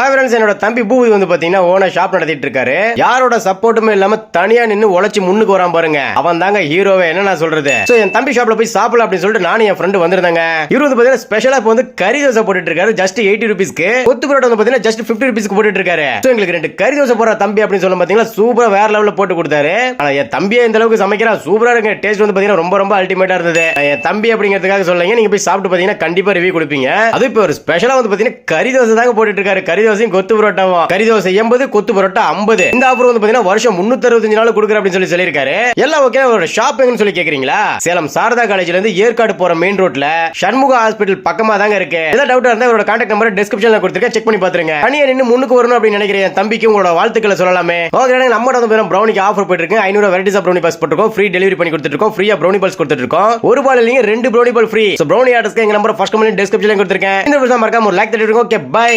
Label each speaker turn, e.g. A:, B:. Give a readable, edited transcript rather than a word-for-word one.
A: என்னோட தம்பி பூவி வந்து பாத்தீங்கன்னா ஓனர் ஷாப் நடத்திட்டு இருக்காரு. யாரோட சப்போர்ட்டுமே இல்லாம தனியா நின்னு உழைச்சு முன்னுக்கு வரான் பாருங்க. அவன் தாங்க ஹீரோவே. என்ன நான் சொல்றது. என் தம்பி ஷாப்ல போய் சாப்பிடலாம் அப்படின்னு சொல்லிட்டு நானும் என் ஃப்ரெண்டு வந்திருந்தாங்க. இவரு வந்து பாத்தீங்கன்னா ஸ்பெஷலா இப்ப வந்து கறி தோசை போட்டுட்டு இருக்காரு. ஜஸ்ட் 80 ரூபீஸ்க்கு. கொத்து பரோட்டா வந்து பாத்தீங்கன்னா ஜஸ்ட் 50 ரூபீஸ்க்கு போட்டுட்டு இருக்காரு. எங்களுக்கு 2 கறி தோசை போற தம்பி அப்படின்னு சொல்ல பாத்தீங்கன்னா சூப்பரா வேற லெவல்ல போட்டு கொடுத்தாரு. ஆனா என் தம்பியே இந்த அளவுக்கு சமைக்கிறான். சூப்பரா இருக்கு. டேஸ்ட் வந்து பாத்தீங்கன்னா ரொம்ப ரொம்ப அல்டிமேட்டா இருந்தது. என் தம்பி அப்படிங்கிறதுக்காக சொல்லுங்க. நீங்க போய் சாப்பிட்டு பாத்தீங்கன்னா கண்டிப்பா ரிவ்யூ கொடுப்பீங்க. அது இப்ப ஒரு ஸ்பெஷலா வந்து பாத்தீங்கன்னா கறி தோசை தாங்க போட்டுட்டு இருக்காரு. கறி தோசையும் கொத்து பரோட்டா கறி தோசை 80 கொத்து பரோட்டா 50. இந்த ஆஃபர் வந்து பாத்தீங்கன்னா வருஷம் 365 நாள் கொடுக்குற அப்படின்னு சொல்லியிருக்காரு. எல்லாம் ஓகே. அவரோட ஷாப் எங்கன்னு சொல்லி கேக்குறீங்களா? சேலம் சாரதா காலேஜ்ல இருந்து ஏற்காடு போற மெயின் ரோட்ல சண்முகா ஹாஸ்பிடல் பக்கமா தாங்க இருக்கு. ஏதாவது டவுட்டா இருந்தா அவரோட கான்டாக்ட் நம்பர் டிஸ்கிரிப்ஷன்ல கொடுத்திருக்கேன். செக் பண்ணி பாத்துருங்க. தனியா நின்னு முன்னுக்கு வரணும் அப்படின்னு நினைக்கிறேன். தம்பிக்கு உங்களோட வாழ்த்துக்களை சொல்லலாமே. ஓகே, நம்ம வந்து ப்ரௌனிக்கு ஆஃபர் போயிட்டு இருக்கு. 500 வெரைட்டிஸ் ஆஃப் ப்ரௌனி பாஸ் போட்டுருக்கோம். ஃப்ரீ டெலிவரி பண்ணி கொடுத்துட்டு இருக்கோம். ஃப்ரீயா ப்ரௌனி பால்ஸ் கொடுத்துட்டு இருக்கோம். ஒரு பால் இல்லைங்க 2 ப்ரௌனி பால் ஃப்ரீ. ப்ரௌனி ஆர்டர்ஸ்க்கு எங்க நம்பர் ஃபர்ஸ்ட் கமெண்ட் டிஸ்கிரிப்ஷன்ல கொடுத்திருக்கேன். இந்த வீடியோ மறக்காம ஒரு லைக் தட்டிடுங்க. Okay, by.